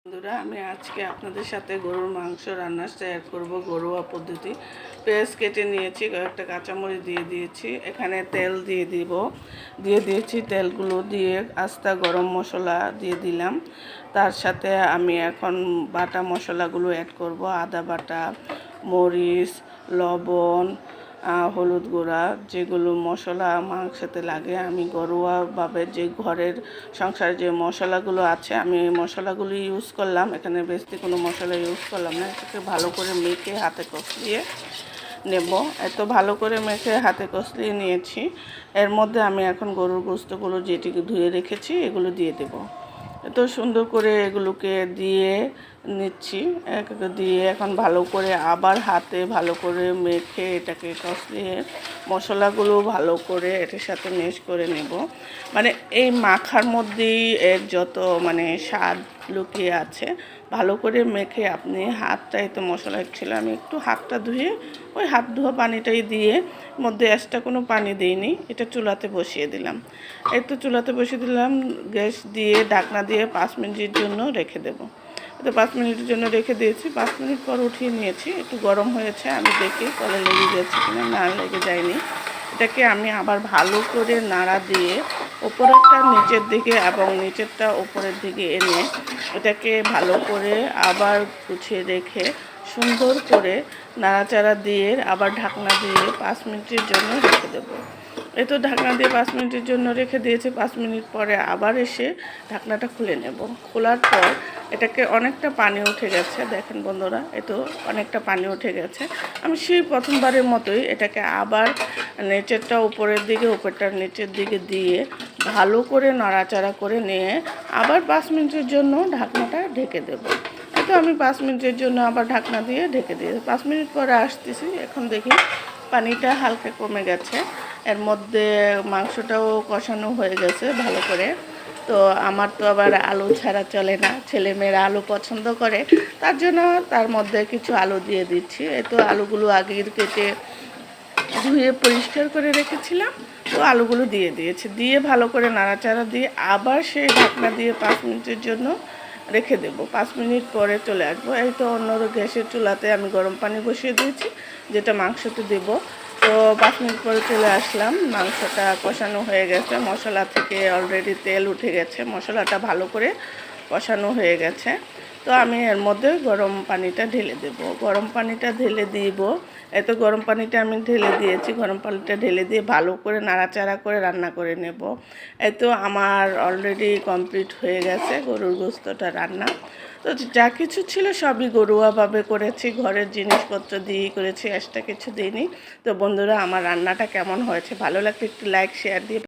বন্ধুরা, আমি আজকে আপনাদের সাথে গরুর মাংস রান্না শেয়ার করব ঘরোয়া পদ্ধতি। পেঁয়াজ কেটে নিয়েছি, কয়েকটা কাঁচামরিচ দিয়ে দিয়েছি, এখানে তেল দিয়ে দিয়েছি। তেলগুলো দিয়ে আস্তা গরম মশলা দিয়ে দিলাম। তার সাথে আমি এখন বাটা মশলাগুলো অ্যাড করব। আদা বাটা, মরিচ, লবণ, হলুদ গুঁড়া, যেগুলো মশলা মাংসতে লাগে। আমি ঘরোয়াভাবে যে ঘরের সংসারে যে মশলাগুলো আছে আমি এই মশলাগুলো ইউজ করলাম। এখানে বেশি কোনো মশলা ইউজ করলাম না। এটাকে ভালো করে মেখে হাতে কষলিয়ে নেব। এত ভালো করে মেখে হাতে কষলিয়ে নিয়েছি। এর মধ্যে আমি এখন গরুর গোশতগুলো যেটিকে ধুয়ে রেখেছি এগুলো দিয়ে দেব। এত সুন্দর করে এগুলোকে দিয়ে নিচ্ছি। দিয়ে এখন ভালো করে আবার হাতে ভালো করে মেখে এটাকে কষলিয়ে মশলাগুলো ভালো করে এটার সাথে মিক্স করে নেব। মানে এই মাখার মধ্যেই এর যত স্বাদ লুকিয়ে আছে। ভালো করে মেখে আপনি হাতটাই তো মশলা ছিল, আমি একটু হাতটা ধুয়ে ওই হাত ধোয়া পানিটাই দিয়ে মধ্যে এক্সট্রা কোনো পানি দিইনি, এটা চুলাতে বসিয়ে দিলাম। এই তো চুলাতে বসিয়ে দিলাম, গ্যাস দিয়ে ঢাকনা দিয়ে 5 মিনিটের জন্য রেখে দেবো। তো 5 মিনিটের জন্য রেখে দিয়েছি। 5 মিনিট পর উঠিয়ে নিয়েছি। একটু গরম হয়েছে, আমি দেখি তলে লেগে যাচ্ছে কিনা। না, লেগে যায়নি। এটাকে আমি আবার ভালো করে নাড়া দিয়ে উপরেরটা নিচের দিকে এবং নিচেরটা উপরের দিকে এনে এটাকে ভালো করে আবার গুছিয়ে রেখে সুন্দর করে নাড়াচাড়া দিয়ে আবার ঢাকনা দিয়ে 5 মিনিটের জন্য রেখে দেবো। এই তো ঢাকনা দিয়ে 5 মিনিটের জন্য রেখে দিয়েছি। 5 মিনিট পরে আবার এসে ঢাকনাটা খুলে নেব। খোলার পর এটাকে অনেকটা পানি উঠে গেছে, দেখেন বন্ধুরা, এই তো অনেকটা পানি উঠে গেছে। আমি সেই প্রথমবারের মতোই এটাকে আবার নিচেরটা উপরের দিকে, উপরটা নিচের দিকে দিয়ে ভালো করে নাড়াচাড়া করে নিয়ে আবার 5 মিনিটের জন্য ঢাকনাটা ঢেকে দেব। তো আমি 5 মিনিটের জন্য আবার ঢাকনা দিয়ে ঢেকে দিয়েছি। 5 মিনিট পরে আসতেছি, এখন দেখি পানিটা হালকা কমে গেছে। এর মধ্যে মাংসটাও কষানো হয়ে গেছে ভালো করে। তো আমার তো আবার আলু ছাড়া চলে না, ছেলেমেয়েরা আলু পছন্দ করে, তার জন্য তার মধ্যে কিছু আলু দিয়ে দিচ্ছি। এই তো আলুগুলো আগে কেটে ধুয়ে পরিষ্কার করে রেখেছিলাম, তো আলুগুলো দিয়ে দিয়েছি। দিয়ে ভালো করে নাড়াচাড়া দিয়ে আবার সেই ঢাকনা দিয়ে 5 মিনিটের জন্য রেখে দেব। 5 মিনিট পরে চলে আসবো। এই তো অন্য গ্যাসের চুলাতে আমি গরম পানি বসিয়ে দিয়েছি, যেটা মাংসতে দেব। তো 5 মিনিট পরে চলে আসলাম। মাংসটা কষানো হয়ে গেছে, মশলা থেকে অলরেডি তেল উঠে গেছে, মশলাটা ভালো করে কষানো হয়ে গেছে। তো আমি এর মধ্যে গরম পানিটা ঢেলে দেব। গরম পানিটা ঢেলে দিব। এত গরম পানিটা আমি ঢেলে দিয়েছি। গরম পানিটা ঢেলে দিয়ে ভালো করে নাড়াচাড়া করে রান্না করে নেব। এই তো আমার অলরেডি কমপ্লিট হয়ে গেছে গরুর গোশতটা রান্না। তো যা কিছু ছিল সবই ঘরোয়াভাবে করেছি, ঘরের জিনিসপত্র দিয়েই করেছি, এক্সট্রা কিছু দিইনি। তো বন্ধুরা, আমার রান্নাটা কেমন হয়েছে ভালো লাগলে একটু লাইক শেয়ার দিয়ে